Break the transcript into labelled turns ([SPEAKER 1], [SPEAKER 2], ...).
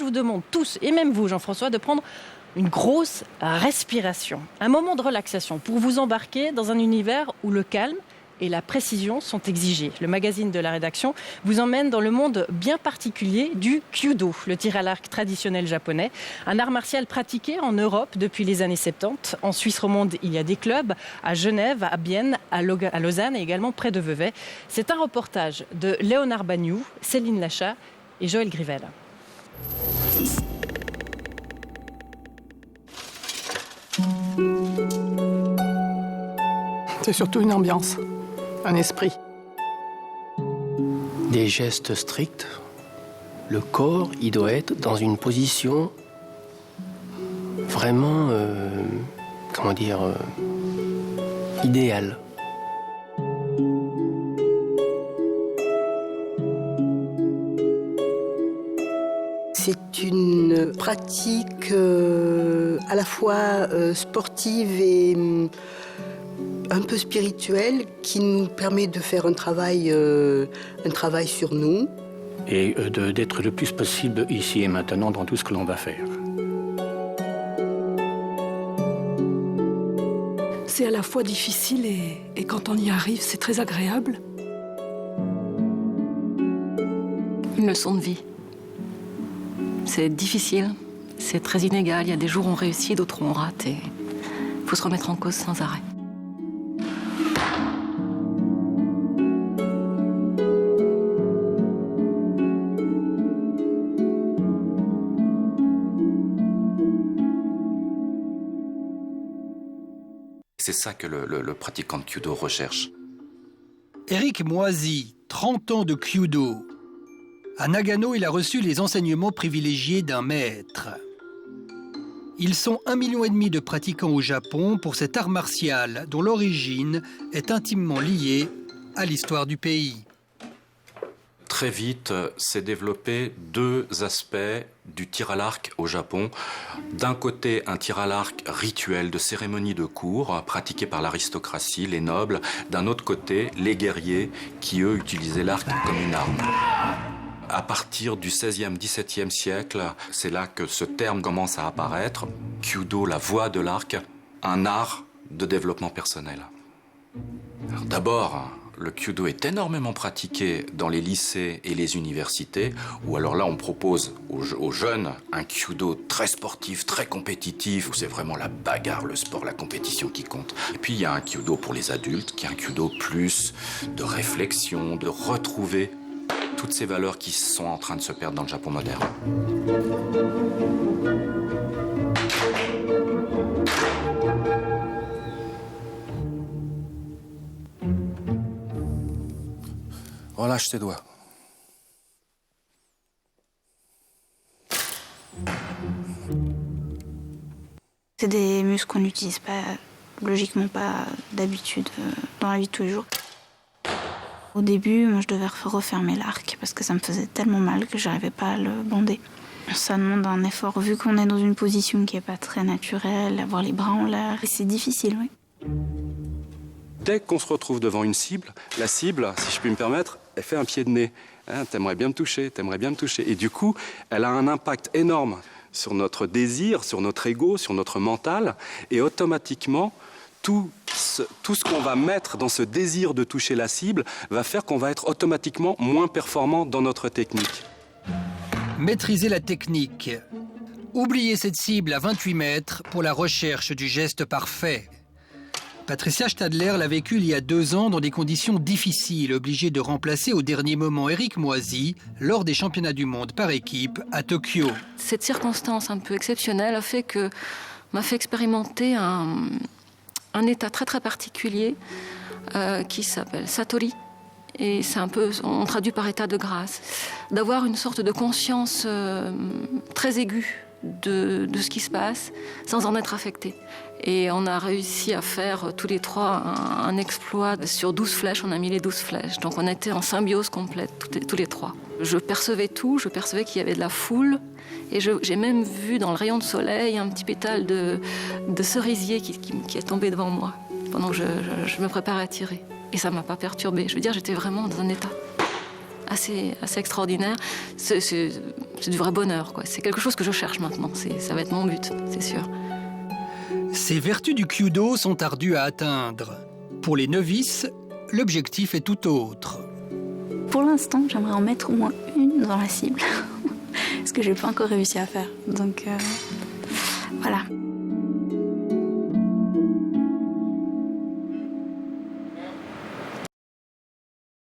[SPEAKER 1] je vous demande tous, et même vous, Jean-François, de prendre une grosse respiration. Un moment de relaxation pour vous embarquer dans un univers où le calme et la précision sont exigés. Le magazine de la rédaction vous emmène dans le monde bien particulier du Kyudo, le tir à l'arc traditionnel japonais. Un art martial pratiqué en Europe depuis les années 70. En Suisse romande, il y a des clubs, à Genève, à Bienne, à Lausanne et également près de Vevey. C'est un reportage de Léonard Bagnoud, Céline Lachat et Joël Grivel.
[SPEAKER 2] C'est surtout une ambiance, un esprit.
[SPEAKER 3] Des gestes stricts. Le corps, il doit être dans une position vraiment, idéale.
[SPEAKER 4] C'est une pratique à la fois sportive et un peu spirituelle qui nous permet de faire un travail sur nous.
[SPEAKER 5] Et d'être le plus possible ici et maintenant dans tout ce que l'on va faire.
[SPEAKER 2] C'est à la fois difficile et quand on y arrive, c'est très agréable.
[SPEAKER 6] Une leçon de vie. C'est difficile, c'est très inégal. Il y a des jours où on réussit, d'autres où on rate. Et il faut se remettre en cause sans arrêt.
[SPEAKER 7] C'est ça que le pratiquant de Kyudo recherche.
[SPEAKER 8] Éric Moisy, 30 ans de Kyudo. À Nagano, il a reçu les enseignements privilégiés d'un maître. Ils sont 1,5 million de pratiquants au Japon pour cet art martial dont l'origine est intimement liée à l'histoire du pays.
[SPEAKER 7] Très vite, s'est développé deux aspects du tir à l'arc au Japon. D'un côté, un tir à l'arc rituel de cérémonie de cour, pratiqué par l'aristocratie, les nobles. D'un autre côté, les guerriers qui, eux, utilisaient l'arc comme une arme. À partir du XVIe, XVIIe siècle, c'est là que ce terme commence à apparaître. Kyudo, la voie de l'arc, un art de développement personnel. Alors d'abord, le Kyudo est énormément pratiqué dans les lycées et les universités, où alors là on propose aux jeunes un Kyudo très sportif, très compétitif, où c'est vraiment la bagarre, le sport, la compétition qui compte. Et puis il y a un Kyudo pour les adultes, qui est un Kyudo plus de réflexion, de retrouver toutes ces valeurs qui sont en train de se perdre dans le Japon moderne. Relâche tes doigts.
[SPEAKER 9] C'est des muscles qu'on n'utilise pas, logiquement pas d'habitude dans la vie de tous les jours. Au début, moi, je devais refermer l'arc parce que ça me faisait tellement mal que j'arrivais pas à le bander. Ça demande un effort, vu qu'on est dans une position qui est pas très naturelle, avoir les bras en l'air, et c'est difficile, oui.
[SPEAKER 10] Dès qu'on se retrouve devant une cible, la cible, si je puis me permettre, elle fait un pied de nez. Hein, t'aimerais bien me toucher, t'aimerais bien me toucher. Et du coup, elle a un impact énorme sur notre désir, sur notre ego, sur notre mental. Et automatiquement, tout ce qu'on va mettre dans ce désir de toucher la cible va faire qu'on va être automatiquement moins performant dans notre technique.
[SPEAKER 8] Maîtriser la technique. Oubliez cette cible à 28 mètres pour la recherche du geste parfait. Patricia Stadler l'a vécu il y a 2 ans dans des conditions difficiles, obligée de remplacer au dernier moment Éric Moisy lors des championnats du monde par équipe à Tokyo.
[SPEAKER 6] Cette circonstance un peu exceptionnelle m'a fait expérimenter un état très très particulier qui s'appelle Satori. Et c'est un peu, on traduit par état de grâce, d'avoir une sorte de conscience très aiguë de ce qui se passe sans en être affecté. Et on a réussi à faire tous les trois un exploit. Sur 12 flèches, on a mis les 12 flèches. Donc on était en symbiose complète, tous les trois. Je percevais tout, je percevais qu'il y avait de la foule. Et j'ai même vu dans le rayon de soleil un petit pétale de cerisier qui est tombé devant moi pendant que je me préparais à tirer. Et ça ne m'a pas perturbée. Je veux dire, j'étais vraiment dans un état assez extraordinaire. C'est du vrai bonheur, quoi. C'est quelque chose que je cherche maintenant. Ça va être mon but, c'est sûr.
[SPEAKER 8] Ces vertus du Kyudo sont ardues à atteindre. Pour les novices, l'objectif est tout autre.
[SPEAKER 9] Pour l'instant, j'aimerais en mettre au moins une dans la cible. Ce que je n'ai pas encore réussi à faire. Donc, voilà.